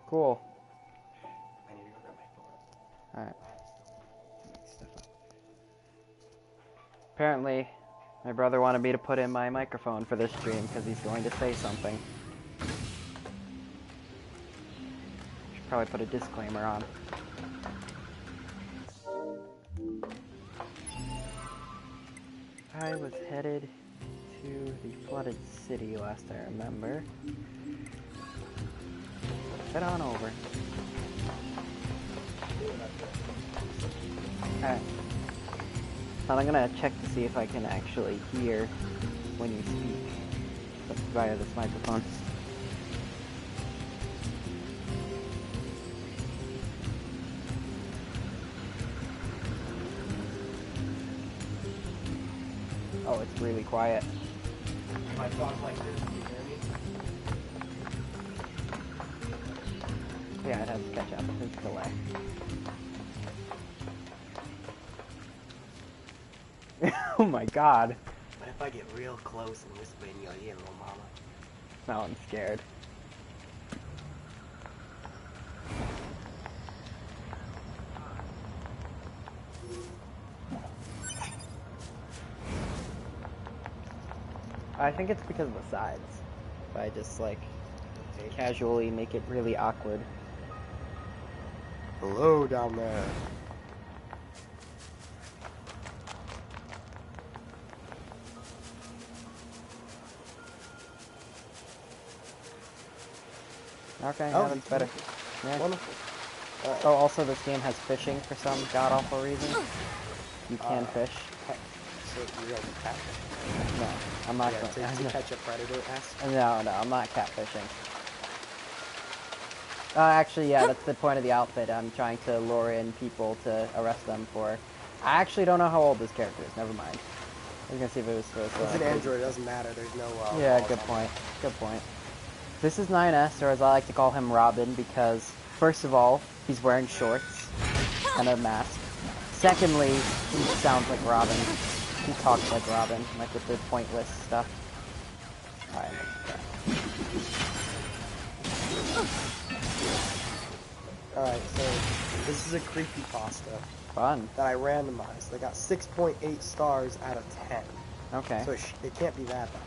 Cool. I need to go grab my phone. Alright. Apparently, my brother wanted me to put in my microphone for this stream because he's going to say something. Should probably put a disclaimer on. I was headed to the flooded city last I remember. Head on over. Alright. Now I'm gonna check to see if I can actually hear when you speak via this microphone. Oh, it's really quiet. If I talk like this, can you hear me? Yeah, it has to catch up. There's a delay. Oh my god. What if I get real close and whisper in your ear, little mama? Now I'm scared. I think it's because of the sides. If I just like casually make it really awkward. Hello down there. Okay, Oh, yeah, that's better. Yeah. Wonderful. Oh, also this game has fishing for some god-awful reason. You can fish. So you're gonna catch? No, I'm not Yeah, going to catch a predator, No, I'm not catfishing. Actually, yeah, that's the point of the outfit. I'm trying to lure in people to arrest them for... I actually don't know how old this character is. Never mind. I was gonna see if it was supposed to... It's an android, it doesn't matter. There's no... yeah, good point. Good point. This is 9S, or as I like to call him, Robin, because, first of all, he's wearing shorts and a mask. Secondly, he sounds like Robin. He talks like Robin, like with the pointless stuff. Alright. Alright, so this is a creepypasta Fun. that I randomized. I got 6.8 stars out of 10. Okay. So it can't be that bad.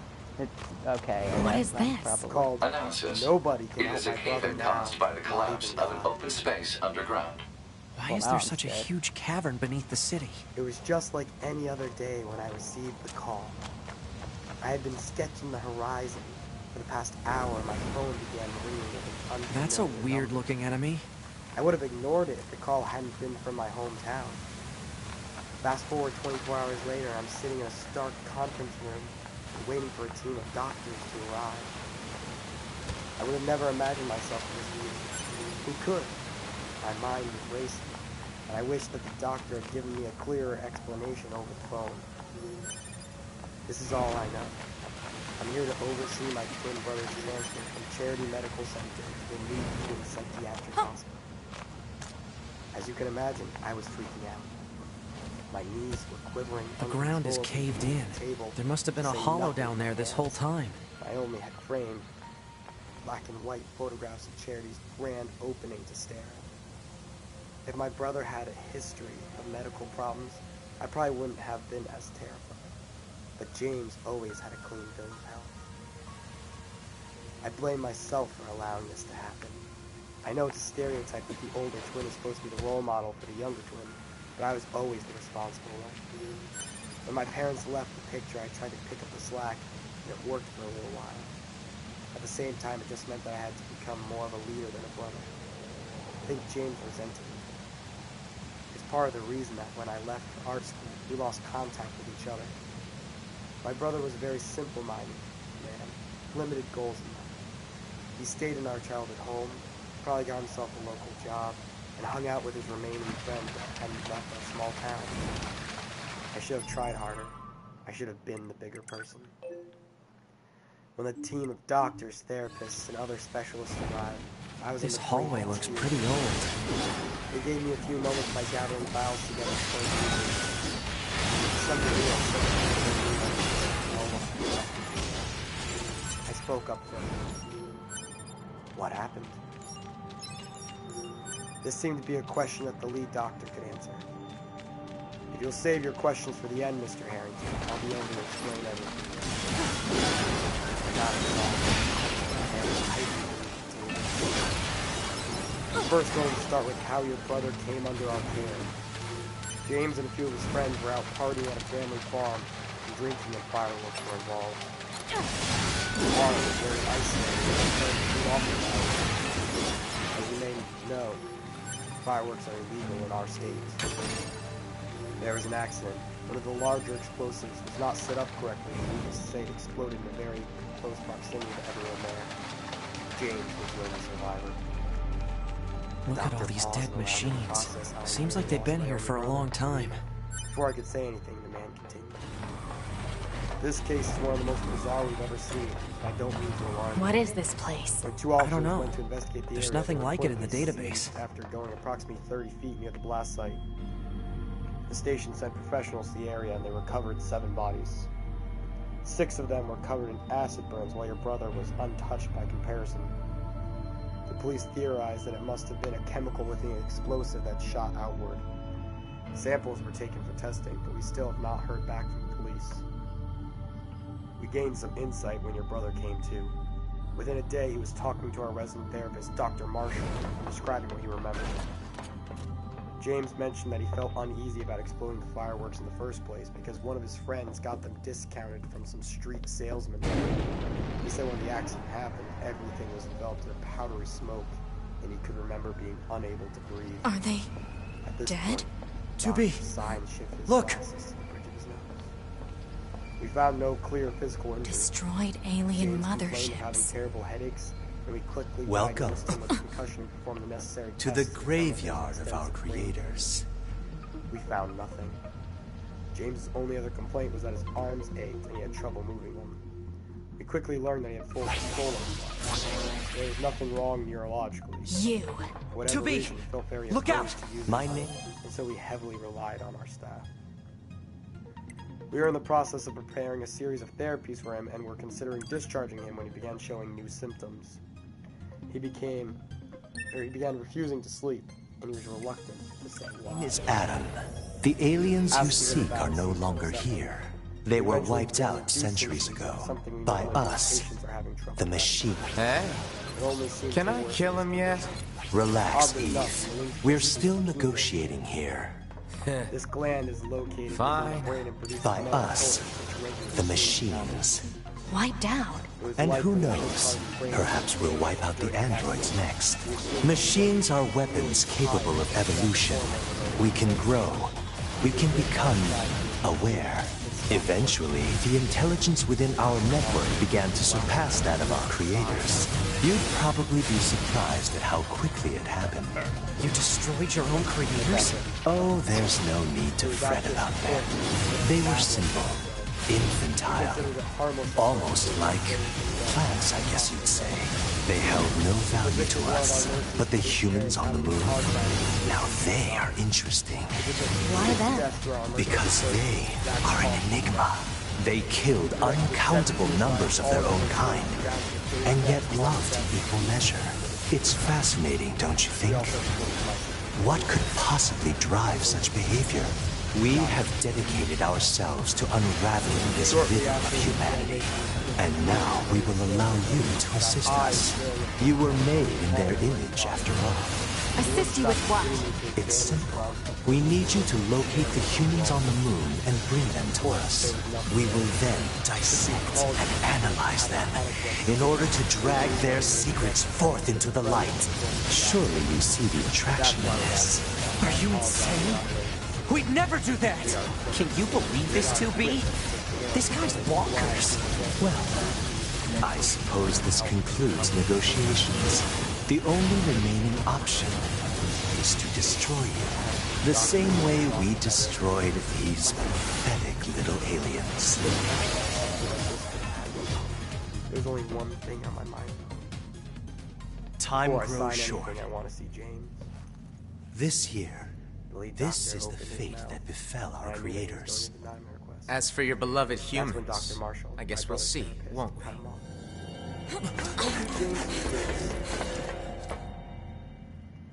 Okay. What is this? It's called Analysis. Nobody Can It Help is a My Brother cave-in Now. caused by the Not collapse even of an God. open space underground. Why Well, is now there I'm such a scared. huge cavern beneath the city? It was just like any other day when I received the call. I had been sketching the horizon. For the past hour, my phone began ringing with an unfamiliar That's a weird number. looking enemy. I would have ignored it if the call hadn't been from my hometown. Fast forward 24 hours later, I'm sitting in a stark conference room waiting for a team of doctors to arrive. I would have never imagined myself in this meeting. Who could? My mind was racing, and I wished that the doctor had given me a clearer explanation over the phone. This is all I know. I'm here to oversee my twin brother's transfer from Charity Medical Center to a new Eden psychiatric hospital. As you can imagine, I was freaking out. My knees were quivering. The ground is uncontrollably caved on in. the table, There must have been a say hollow nothing down there of this my whole hands. time. I only had framed black and white photographs of Charity's grand opening to stare at. If my brother had a history of medical problems, I probably wouldn't have been as terrified. But James always had a clean bill of health. I blame myself for allowing this to happen. I know it's a stereotype that the older twin is supposed to be the role model for the younger twin, but I was always the responsible one. When my parents left the picture, I tried to pick up the slack, and it worked for a little while. At the same time, it just meant that I had to become more of a leader than a brother. I think James resented me. It's part of the reason that when I left for art school, we lost contact with each other. My brother was a very simple-minded man, limited goals in life. He stayed in our childhood home, probably got himself a local job, and hung out with his remaining friends that hadn't left our small town. I should have tried harder. I should have been the bigger person. When the team of doctors, therapists, and other specialists arrived, I was This in the brink hallway of looks tears. pretty old. They gave me a few moments by gathering files together for something real. I spoke up first. What happened? This seemed to be a question that the lead doctor could answer. If you'll save your questions for the end, Mr. Harrington, I'll be able to explain everything. Not at all. I'm first going to start with how your brother came under our care. James and a few of his friends were out partying at a family farm, and drinking and fireworks were involved. The farm was very isolated and turned too often now. As you may know, fireworks are illegal in our state. There was an accident. One of the larger explosives was not set up correctly, and needless to say, it exploded in a very close proximity to everyone there. James was the only survivor. Look at all these dead machines. Seems like they've been here for a long time. Before I could say anything, the man continued. This case is one of the most bizarre we've ever seen. I don't mean to alarm you. What is this place? When two officers I don't know. went to investigate the There's area, nothing they were like it in the reportedly database. seized after going approximately 30 feet near the blast site. The station sent professionals to the area and they recovered 7 bodies. 6 of them were covered in acid burns while your brother was untouched by comparison. The police theorized that it must have been a chemical within an explosive that shot outward. Samples were taken for testing, but we still have not heard back from the police. We gained some insight when your brother came to. Within a day, he was talking to our resident therapist, Dr. Marshall, describing what he remembered. James mentioned that he felt uneasy about exploding the fireworks in the first place because one of his friends got them discounted from some street salesman. He said when the accident happened, everything was enveloped in a powdery smoke, and he could remember being unable to breathe. Are they At this dead? point, To be. Dr. sighed and shifted his Look. glasses to the bridge of his nose. We found no clear physical injury. Destroyed alien James complained of having motherships. terrible headaches, and we quickly Welcome diagnosed him with concussion and performed the necessary to the tests to graveyard determine of our extensive brain damage. creators. We found nothing. James's only other complaint was that his arms ached and he had trouble moving them. We quickly learned that he had full control of himself. There was nothing wrong neurologically. You. For whatever To be. reason, he felt very Look opposed out. to using My it, name? and so we heavily relied on our staff. We were in the process of preparing a series of therapies for him and were considering discharging him when he began showing new symptoms. He began refusing to sleep, and he was reluctant to say why. Is Adam. The aliens you Asking him seek about are no symptoms longer that here. They were eventually wiped began out to do centuries symptoms of ago something we by know that us, patients are having trouble the with. machine. Hey, It only seemed can to I worsen kill his him yet? Relax, Oddly Eve. enough, We're still negotiating here. This gland is located Fine. within the brain and produces By melatonin, us, which regulates the sleep. machines. Wiped out. It was And like who the knows, part of the brain perhaps that we'll wipe out the androids next. Machines are weapons capable of evolution. We can grow. We can become aware. Eventually, the intelligence within our network began to surpass that of our creators. You'd probably be surprised at how quickly it happened. You destroyed your own creators? Oh, there's no need to fret about them. They were simple, infantile, considered a harmless almost like plants, I guess you'd say. They held no value to us, but the humans on the moon, now they are interesting. Why them? Because they are an enigma. They killed uncountable numbers of their own kind, and yet loved in equal measure. It's fascinating, don't you think? What could possibly drive such behavior? We have dedicated ourselves to unraveling this rhythm of humanity, and now we will allow you to assist us. You were made in their image, after all. Assist you with what? It's simple. We need you to locate the humans on the moon and bring them to us. We will then dissect and analyze them in order to drag their secrets forth into the light. Surely you see the attraction in this. Are you insane? We'd never do that! Can you believe this, 2B? This guy's bonkers. Well, I suppose this concludes negotiations. The only remaining option is to destroy you. The same way we destroyed these pathetic little aliens. There's only one thing on my mind. Time Before I grows sign short. anything, I want to see James. This year, The lead this doctor is the opened his fate mouth, that befell our and I knew he was creators. going to deny my request. As for your beloved That's when humans, Dr. Marshall, I my guess we'll brother's see, therapist, won't we? cut him off. James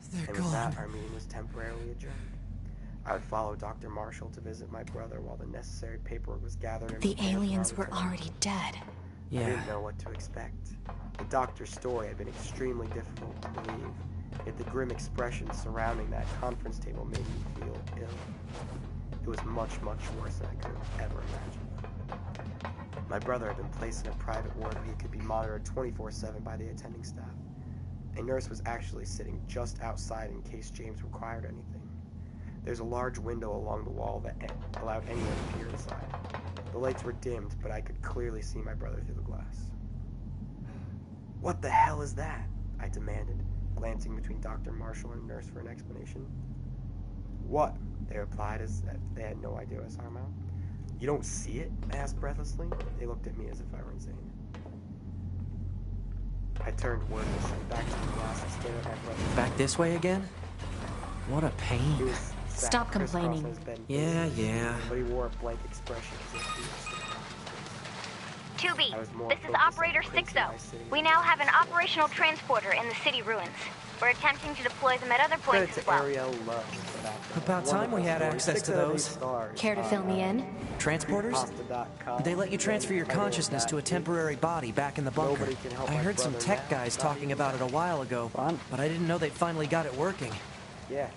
is They're And with that, our meeting was temporarily adjourned. I would follow Dr. Marshall to visit my brother while the necessary paperwork was gathered and The prepared for our aliens were return. already dead. I Yeah. didn't know what to expect. The doctor's story had been extremely difficult to believe, yet the grim expressions surrounding that conference table made me feel ill. It was much, much worse than I could have ever imagined. My brother had been placed in a private ward where he could be monitored 24/7 by the attending staff. A nurse was actually sitting just outside in case James required anything. There's a large window along the wall that allowed anyone to peer inside. The lights were dimmed, but I could clearly see my brother through the glass. "What the hell is that?" I demanded, glancing between Dr. Marshall and nurse for an explanation. "What?" they replied as if they had no idea what I was talking about. "You don't see it?" I asked breathlessly. They looked at me as if I were insane. I turned wordlessly back to the glass and stared at my brother. Back this way again? What a He pain. was sat Stop crisscross complaining. on his bed, Yeah. but he wore a blank expression as if he was still. 2B, I was more this is focused on Operator the crimson 60. eyes sitting We there. now have an operational transporter in the city ruins. We're attempting to deploy them at other Credit points to as well. Ariel Love for that. About time we had Wonderful access story. to 6 out of 8 those. stars. Care to fill me in? Transporters? Pasta.com. They let you transfer your consciousness to a temporary body back in the bunker. Nobody can help I my heard some brother tech now. guys Not talking even about it that. a while ago, Fun. but I didn't know they'd finally got it working. Yeah,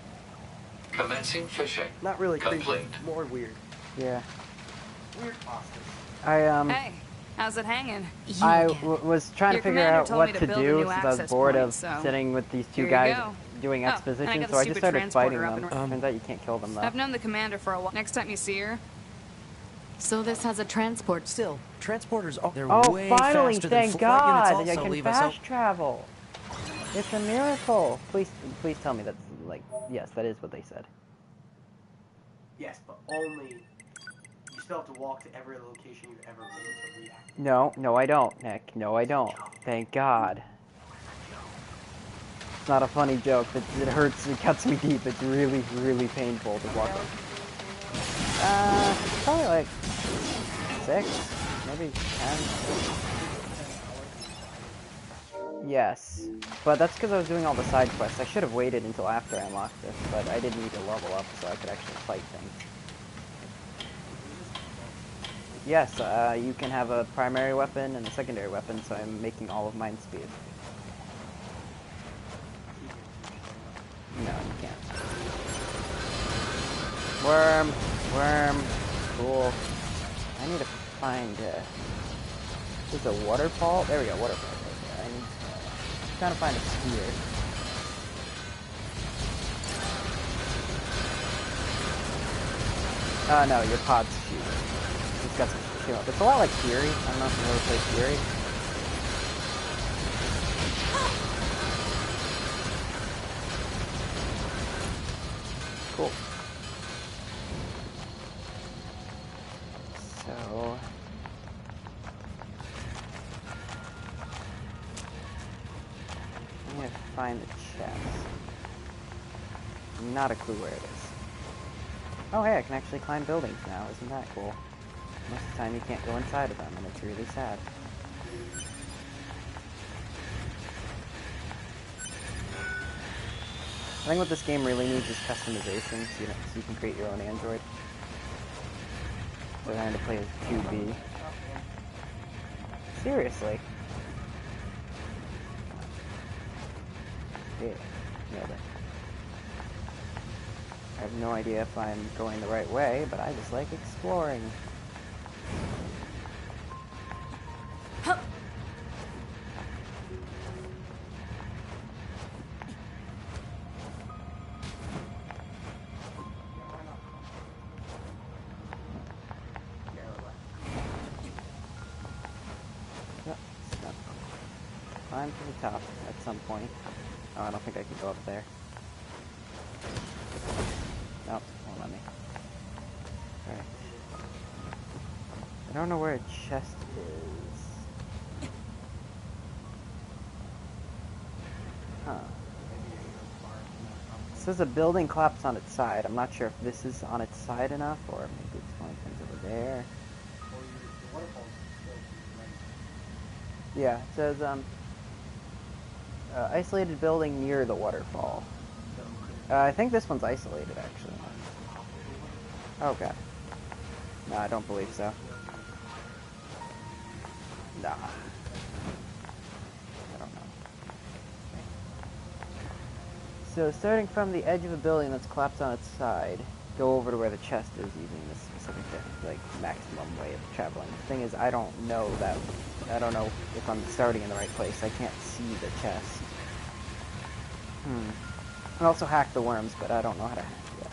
Commencing fishing. not really creepy, Complete. more weird. Yeah. Weird pastas. Hey, how's it hanging? You I again. was trying Your to figure commander out told what me to to build a do new since I was access bored point, of so sitting with these two here you guys go. doing Oh, and I exposition, got so the I just stupid started fighting transporter up them. and Turns out you can't kill them though. I've known the commander for a while. Next time you see her, So this has a transport. Still, transporters are they're Oh, way finally! faster than Thank flight units God! also I can leave us fast travel. It's a miracle. Please tell me that's like yes, that is what they said. Yes, but only. You still have to walk to every location you've ever been to react. No, I don't, Nick. No, I don't. Thank God. It's not a funny joke. It hurts. It cuts me deep. It's really, really painful to walk. Probably like 6, maybe 10. Yes, but that's because I was doing all the side quests. I should have waited until after I unlocked this, but I didn't need to level up so I could actually fight things. Yes, you can have a primary weapon and a secondary weapon, so I'm making all of mine speed. No, you can't. Worm, cool. I need to find, there's a waterfall? There we go, waterfall. Okay, I'm trying to find a sphere. Oh no, your pod's shooting. It's got some shit up. It's a lot like Fury. I don't know if you've ever played Fury. Cool. So... I'm gonna find the chest. Not a clue where it is. Oh hey, I can actually climb buildings now. Isn't that cool? Most of the time you can't go inside of them, and it's really sad. I think what this game really needs is customization, so you can create your own android. So I had to play as 2B. Seriously. Yeah, nailed it. I have no idea if I'm going the right way, but I just like exploring. Climb to the top at some point. Oh, I don't think I can go up there. Nope, won't let me. Alright. I don't know where a chest is. Huh. It says a building collapsed on its side. I'm not sure if this is on its side enough, or maybe it's going over there. Yeah, it says, isolated building near the waterfall. I think this one's isolated, actually. Oh, God. No, I don't believe so. Nah. I don't know. So, starting from the edge of a building that's collapsed on its side, go over to where the chest is using this specific, like, maximum way of traveling. The thing is, I don't know if I'm starting in the right place. I can't see the chest. I can also hack the worms, but I don't know how to hack it.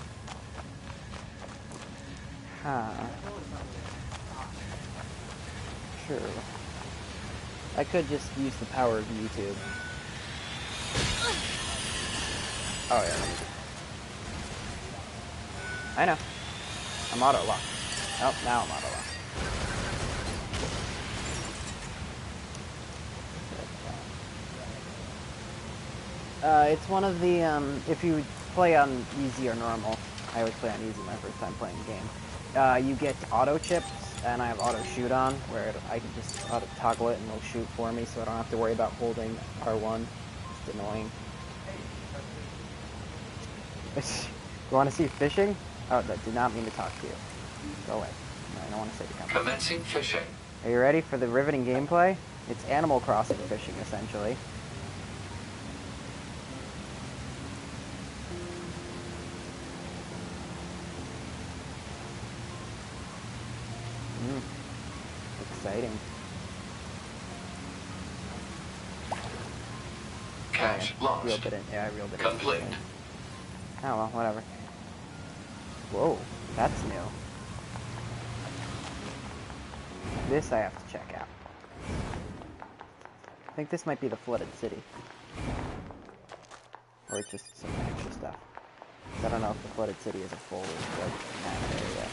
Huh. Sure. I could just use the power of YouTube. Oh, yeah. I know. I'm auto-locked. Oh, now I'm auto-locked. It's one of the, if you play on easy or normal, I always play on easy my first time playing the game, you get auto chips, and I have auto shoot on, where I can just auto toggle it and it'll shoot for me, so I don't have to worry about holding R1. It's annoying. You want to see fishing? Oh, that did not mean to talk to you. Go away. No, I don't want to say to come. Commencing fishing. Are you ready for the riveting gameplay? It's Animal Crossing fishing, essentially. Exciting. Catch launched. Reeled it in. Yeah, I reeled it in. Complete. Oh, well, whatever. Whoa, that's new. This I have to check out. I think this might be the flooded city. Or it's just some extra stuff. I don't know if the flooded city is a full, like, map area.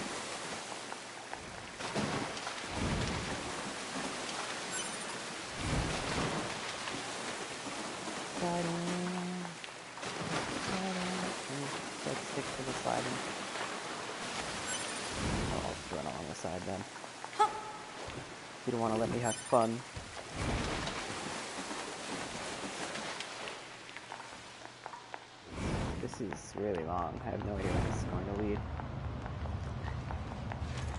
Let's stick to the sliding. Oh, I'll just run along the side then. You don't want to let me have fun. This is really long. I have no idea where this is going to lead.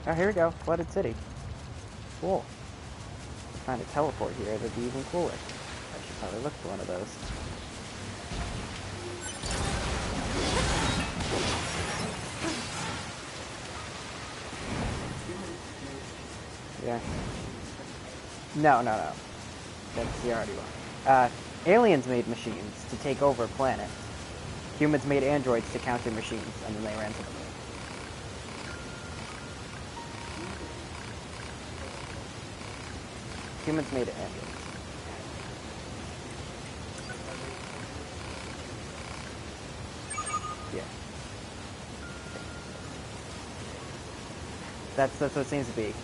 Oh, here we go. Flooded city. Cool. Find a teleport here, that'd be even cooler. I should probably look for one of those. Yeah. No. That's the already one. Aliens made machines to take over planets. Humans made androids to counter machines, and then they ran to the moon. Humans made androids. Yeah. That's what it seems to be.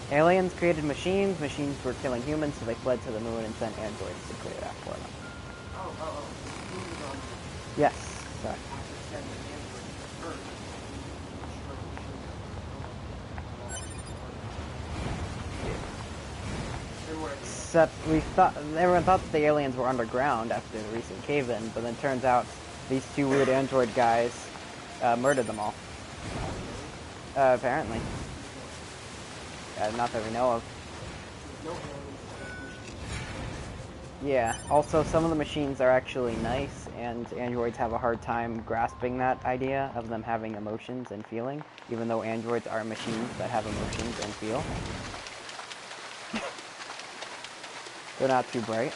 Aliens created machines, machines were killing humans, so they fled to the moon and sent androids to clear that for them. Yes, sorry. Except everyone thought that the aliens were underground after the recent cave-in, but then turns out these two weird android guys murdered them all. Apparently. Not that we know of. Yeah, also some of the machines are actually nice, and androids have a hard time grasping that idea of them having emotions and feeling, even though androids are machines that have emotions and feel. They're not too bright.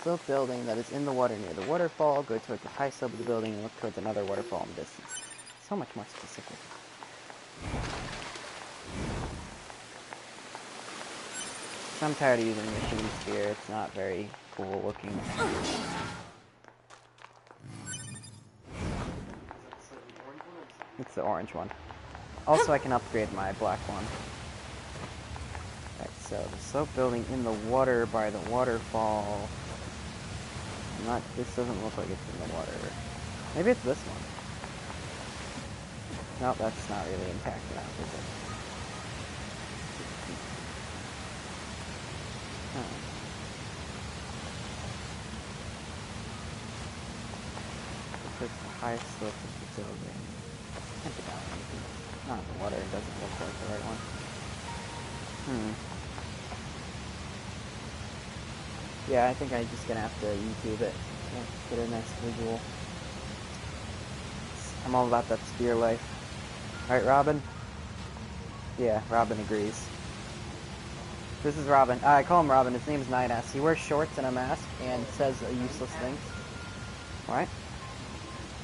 Slope building that is in the water near the waterfall. Go towards the high slope of the building and look towards another waterfall in the distance. So much more specific. So I'm tired of using machine sphere. It's not very cool looking. It's the orange one. Also, I can upgrade my black one. Alright, so the slope building in the water by the waterfall. This doesn't look like it's in the water. Maybe it's this one. No, that's not really intact enough, is it? Huh. Looks like the highest slope of the building. Can't be down anything. Not in the water, it doesn't look like the right one. Yeah, I think I'm just gonna have to YouTube it. Get a nice visual. I'm all about that spear life. Right, Robin? Yeah, Robin agrees. This is Robin. I call him Robin. His name's 9S. He wears shorts and a mask and says useless things. What?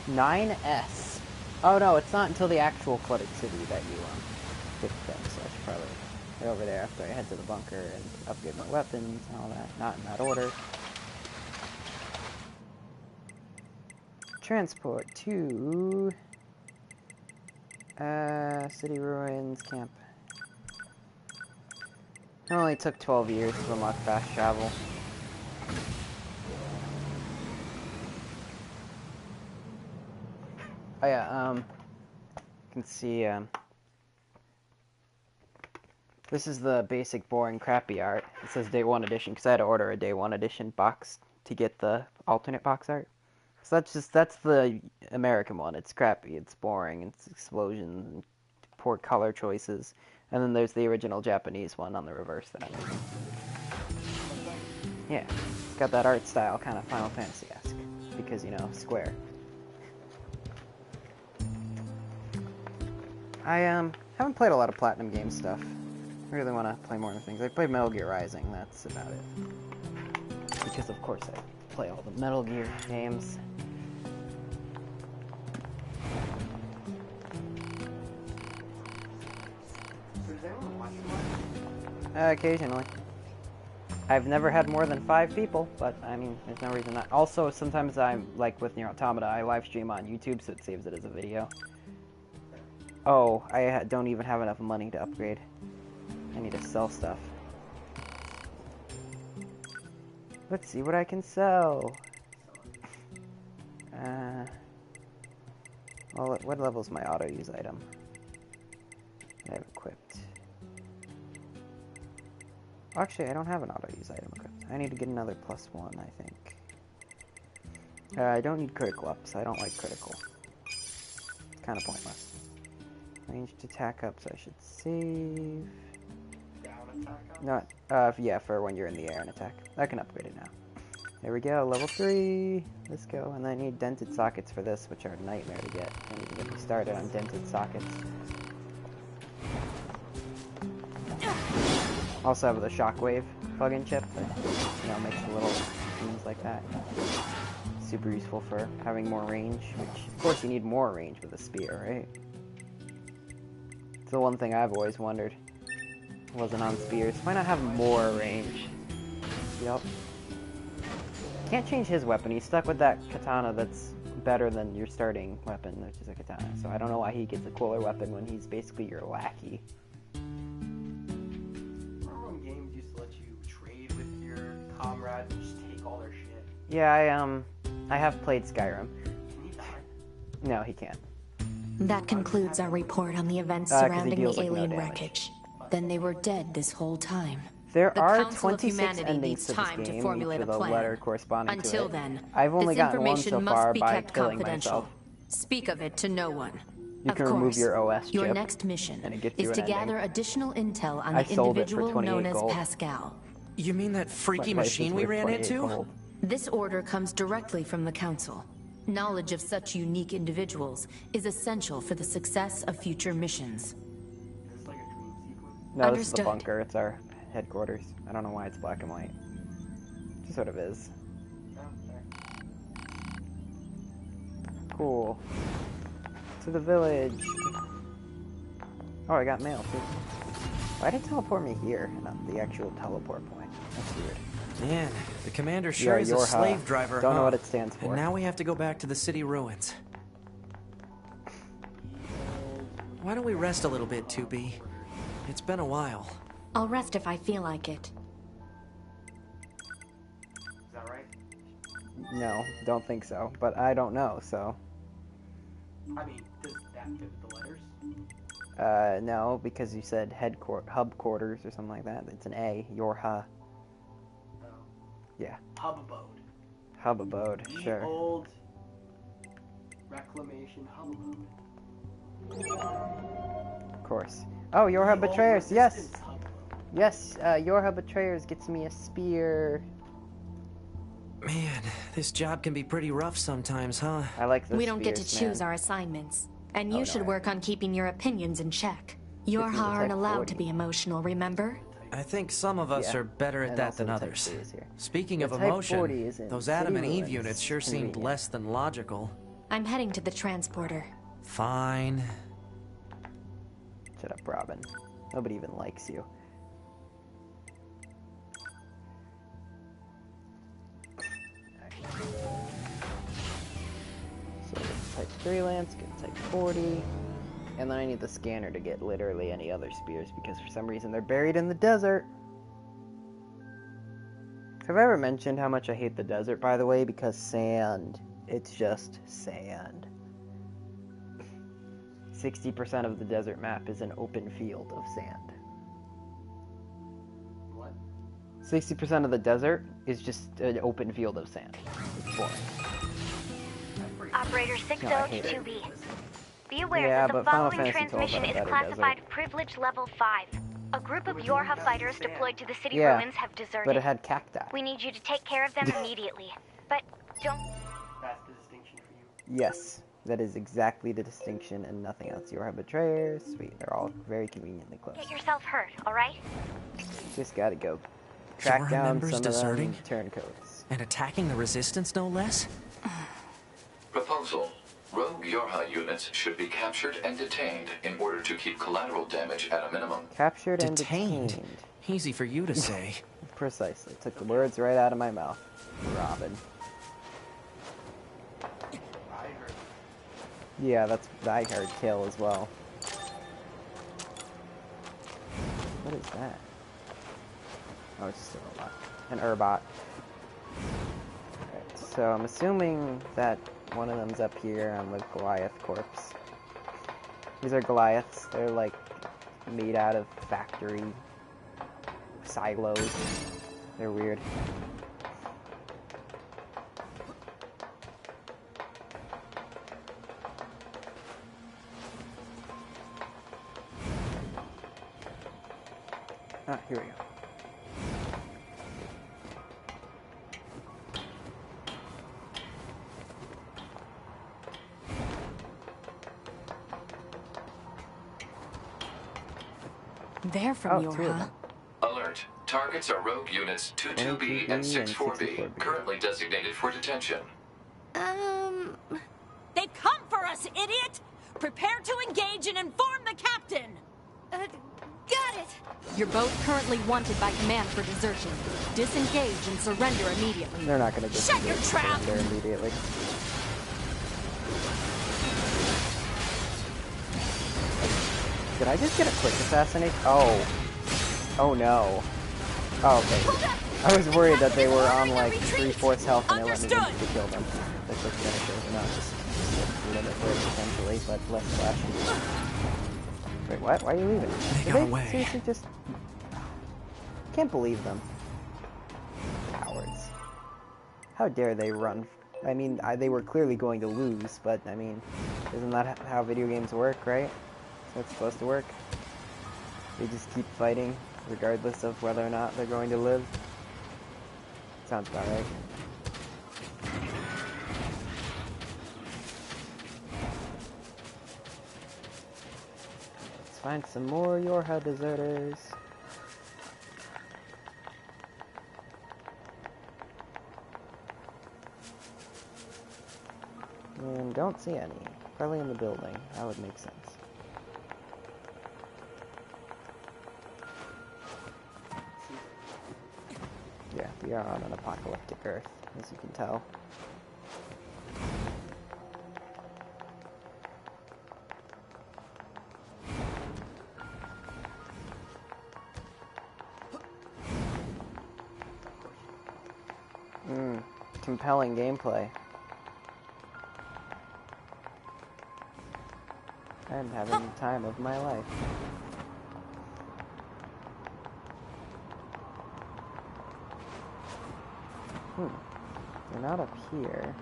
9S. Oh no, it's not until the actual flooded city that you get things. So I should probably head over there after I head to the bunker and upgrade my weapons and all that. Not in that order. Transport to city ruins camp. It only took 12 years to unlock fast travel. Oh yeah, you can see, this is the basic, boring, crappy art. It says Day 1 edition, because I had to order a Day 1 edition box to get the alternate box art. So that's the American one. It's crappy, it's boring, it's explosions, and poor color choices. And then there's the original Japanese one on the reverse that I'm using. Yeah, it's got that art style, kind of Final Fantasy-esque. Because, you know, Square. I haven't played a lot of Platinum game stuff. I really want to play more of things. I played Metal Gear Rising, that's about it. Because of course I play all the Metal Gear games. Occasionally. I've never had more than 5 people, but I mean, there's no reason not. Also, sometimes I'm, like with NieR Automata, I live stream on YouTube, so it saves it as a video. Oh, I don't even have enough money to upgrade. I need to sell stuff. Let's see what I can sell. Well, what level's my auto-use item? I have equipped. Actually, I don't have an auto-use item equipped. I need to get another +1, I think. I don't need critical ups. I don't like critical. It's kind of pointless. Ranged attack ups, I should save. Down attack up? No, yeah, for when you're in the air and attack. I can upgrade it now. There we go, level 3. Let's go. And I need dented sockets for this, which are a nightmare to get. Don't even get me started on dented sockets. Also have the shockwave plug-in chip that, you know, makes the little things like that. Super useful for having more range, which, of course, you need more range with a spear, right? It's the one thing I've always wondered. Wasn't on spears. Why not have more range? Yep. Can't change his weapon. He's stuck with that katana that's better than your starting weapon, which is a katana. So I don't know why he gets a cooler weapon when he's basically your lackey. Remember when games used to let you trade with your comrades and just take all their shit? Yeah, I have played Skyrim. Can he die? No, he can't. That concludes our report on the events 'cause he surrounding deals, the like, no alien damage. wreckage. Then they were dead this whole time. There The are Council of 26 Humanity endings needs to this time game, to formulate each a with a plan. letter corresponding to Until it. then, I've only this gotten one information so must far be by kept killing confidential. myself. Speak of it to no one. You Of can remove course, your OS your chip, next mission and it gets is you an to ending. gather additional intel on I the sold it for individual 28 known as gold. Pascal. You mean that freaky My price machine is we worth ran 28 into? gold. This order comes directly from the Council. Knowledge of such unique individuals is essential for the success of future missions. Is this like a dream sequence? No, this is the Understood. bunker. It's our headquarters. I don't know why it's black and white. It sort of is. No, there. Cool. To the village. Oh, I got mail too. Why did it teleport me here and not the actual teleport point? That's weird. Man, the commander sure Yeah, is a Yorha. slave driver, Don't know huh? what it stands for. And now we have to go back to the city ruins. Why don't we rest a little bit, 2B? It's been a while. I'll rest if I feel like it. Is that right? No, don't think so. But I don't know, so I mean, does that fit with the letters? No, because you said hub quarters or something like that. It's an A. Yorha. Oh. Yeah. Hub abode. Hub abode, The sure. old reclamation hub abode. Of course. Oh, Yorha The Betrayers, old yes! resistance hub abode. Yes, Yorha Betrayers gets me a spear. Man, this job can be pretty rough sometimes, huh? I like those We don't get to spears, choose man. our assignments. And Oh, you no, should I work on keeping your opinions in check. Yorha the aren't Type allowed 40. to be emotional, remember? I think some of us Yeah, are better at and that also than the Type others. 3 is here. Speaking The of Type emotion, 40 is in those Adam City and Eve Ruins. units sure seemed Convenient. less than logical. I'm heading to the transporter. Fine. Shut up, Robin. Nobody even likes you. So Type 3 lance, get Type 40. And then I need the scanner to get literally any other spears because for some reason they're buried in the desert. Have I ever mentioned how much I hate the desert, by the way? Because sand. It's just sand. 60% of the desert map is an open field of sand. What? 60% of the desert is just an open field of sand. It's boring. Operator No, I hate 6002B. Be aware Yeah, that the but Final following Fantasy told transmission about a is better classified desert. Privilege Level 5. A group of Yorha fighters deployed to the city Yeah, ruins have deserted. but it had cacti. We need you to take care of them immediately. But don't... That's the distinction for you. Yes, that is exactly the distinction and nothing else. Yorha Betrayers, sweet, they're all very conveniently close. get yourself hurt, alright? Just gotta go track Yorha down members some deserting? of them turncoats. And attacking the resistance, no less? Proposal. Rogue Yorha units should be captured and detained in order to keep collateral damage at a minimum. Captured and Detained? detained. Easy for you to say. Precisely. Took the words right out of my mouth. Robin. I heard. Yeah, that's I heard kill as well. What is that? Oh, it's just a robot. An Urbot. Alright, so I'm assuming that one of them's up here on the Goliath corpse. These are Goliaths. They're like made out of factory silos. They're weird. Ah, here we go. They're from Oh, two of Yorha. them. Alert. Targets are rogue units 22B and 64B, currently designated for detention. They've come for us, idiot! Prepare to engage and inform the captain! Got it! You're both currently wanted by command for desertion. Disengage and surrender immediately. They're not gonna Shut your trap! there immediately. Did I just get a quick assassination? Oh. Oh no. Oh, okay. I was worried that they were on like 3/4 health and it let me to kill them. The quick finishers are not just limit break essentially, but less flashing. Wait, what? Why are you leaving? They got away. Seriously just... Can't believe them. Cowards. How dare they run? I mean, they were clearly going to lose, but I mean, isn't that how video games work, right? That's supposed to work. They just keep fighting, regardless of whether or not they're going to live. Sounds about right. Let's find some more Yorha deserters. And don't see any. Probably in the building. That would make sense. Yeah, we are on an apocalyptic Earth, as you can tell. Compelling gameplay. I'm having the time of my life. They're not up here.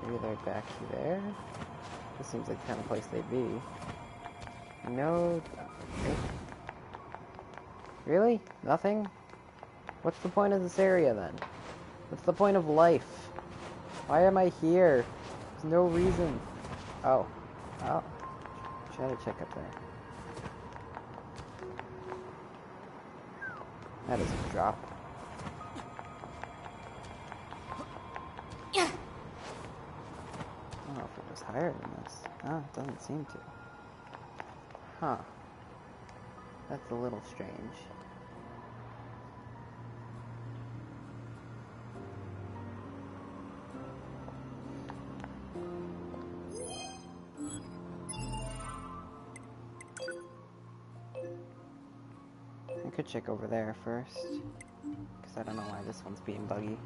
Maybe they're back there? This seems like the kind of place they'd be. No... Really? Nothing? What's the point of this area, then? What's the point of life? Why am I here? There's no reason. Oh. Oh. Try to check up there. That is a drop. I don't know if it was higher than this. Oh, it doesn't seem to. Huh. That's a little strange. I could check over there first, because I don't know why this one's being buggy.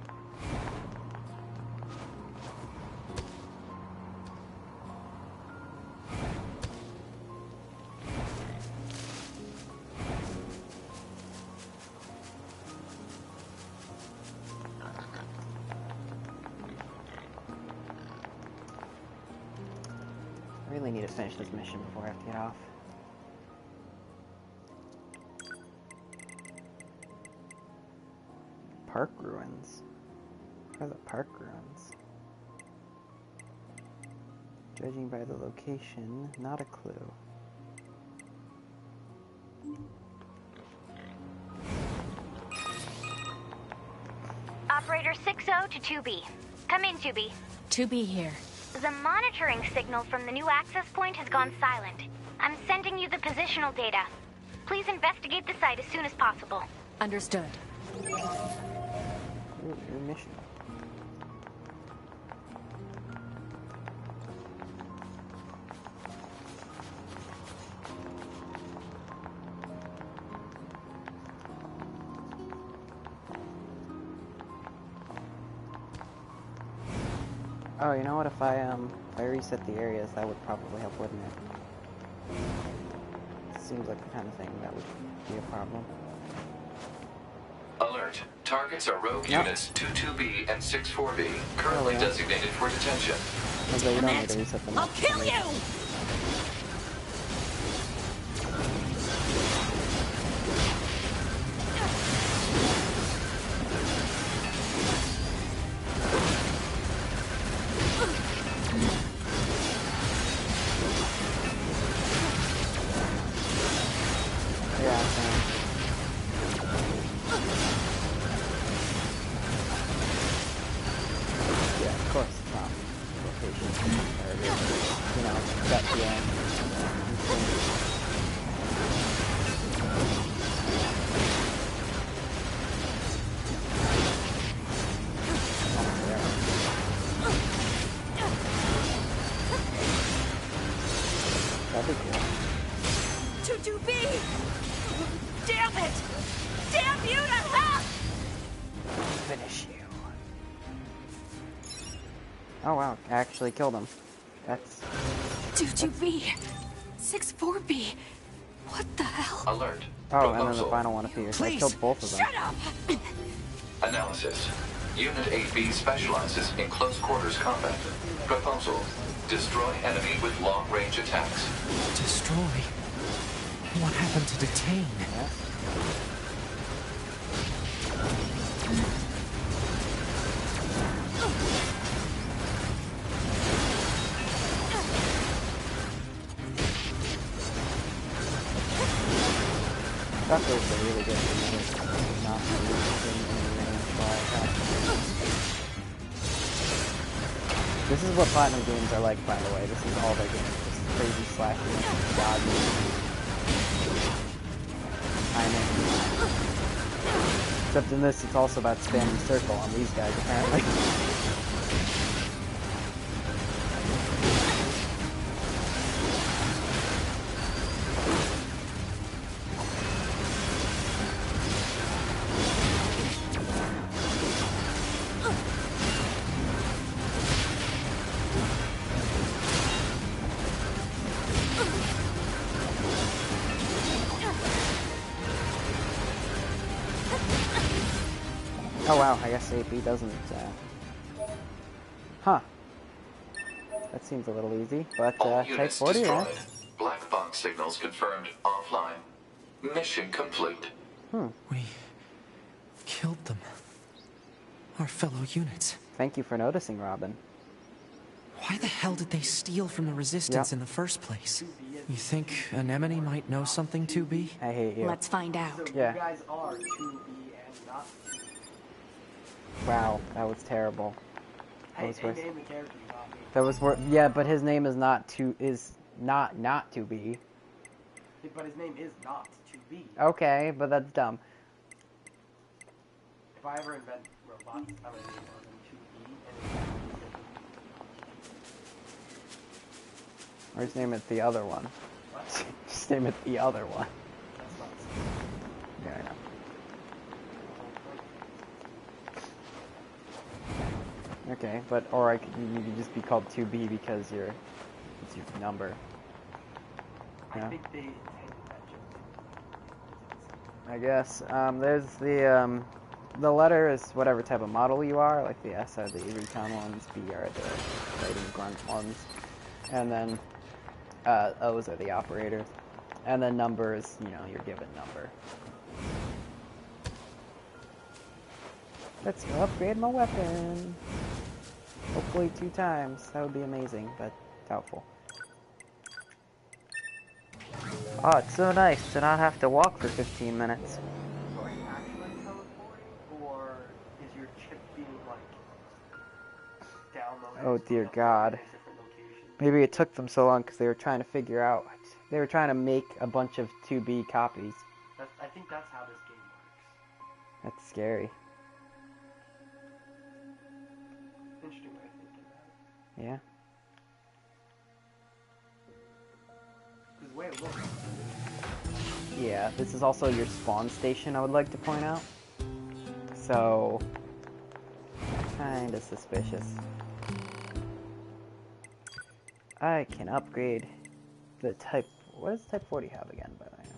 I really need to finish this mission before I have to get off. Park ruins? What are the park ruins? Judging by the location, not a clue. Operator 60 to 2B. Come in, 2B. 2B here. The monitoring signal from the new access point has gone silent. I'm sending you the positional data. Please investigate the site as soon as possible. Understood. New mission. Oh, you know what? If I reset the areas, that would probably help, wouldn't it? Seems like the kind of thing that would be a problem. Alert. Targets are rogue units 22B and 64B, currently designated for detention. Okay, you don't need to reset them. I'll kill you! Damn it! Damn you to hell! Finish you. Oh wow, I actually killed him. That's... 22B! 64B! What the hell? Alert. Oh, and then the final one appears. I killed both of them. Shut up! Analysis. Unit 8B specializes in close quarters combat. Proposal. Destroy enemy with long-range attacks. Destroy? What happened to detain? Yeah. That was a really good thing. Not really This is what Platinum games are like, by the way. This is all their games. Just crazy slashing, dodging, timing. Except in this, it's also about spamming circle on these guys, apparently. Oh wow, I guess AP doesn't, Huh. That seems a little easy, but, All Type units 40, destroyed. right? Black box signals confirmed offline. Mission complete. We killed them. Our fellow units. Thank you for noticing, Robin. Why the hell did they steal from the Resistance in the first place? You think Anemone might know something, 2B? I hate you. Let's find out. Yeah. You guys are 2B and not 2B. Wow, that was terrible. That Hey, was they worse. named the characters, not me. That was worse. Yeah, but his name is not to be. But his name is not 2B. Okay, but that's dumb. If I ever invent robots, I'm gonna name one of them 2B and Or just name it the other one. what? Just name it the other one. That's not Yeah, I know. Okay, but or you could just be called 2B because it's your number. I Yeah. think they intended that joke. I guess. There's the letter is whatever type of model you are, like the S are the recon ones, B are the fighting grunt ones, and then O's are the operators, and then numbers, your given number. Let's go upgrade my weapon. Hopefully 2 times. That would be amazing, but doubtful. Oh, it's so nice to not have to walk for 15 minutes. So are you actually teleporting, or is your chip being, like, downloaded? Oh dear God. Different locations? Maybe it took them so long because they were trying to figure out. They were trying to make a bunch of 2B copies. I think that's how this game works. That's scary. Interesting way of thinking about it. Yeah. Because the way it looks, Yeah, this is also your spawn station, I would like to point out. So, kinda suspicious. I can upgrade the type. What does Type 40 have again, by the way?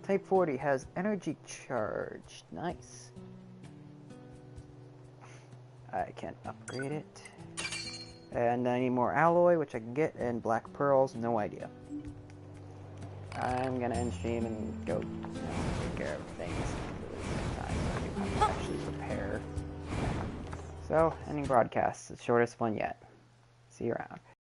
Type 40 has energy charge. Nice. I can upgrade it. And I need more alloy, which I can get, and black pearls, no idea. I'm gonna end stream and go, take care of things really time, so I do have to actually prepare. So, ending broadcast, the shortest one yet. See you around.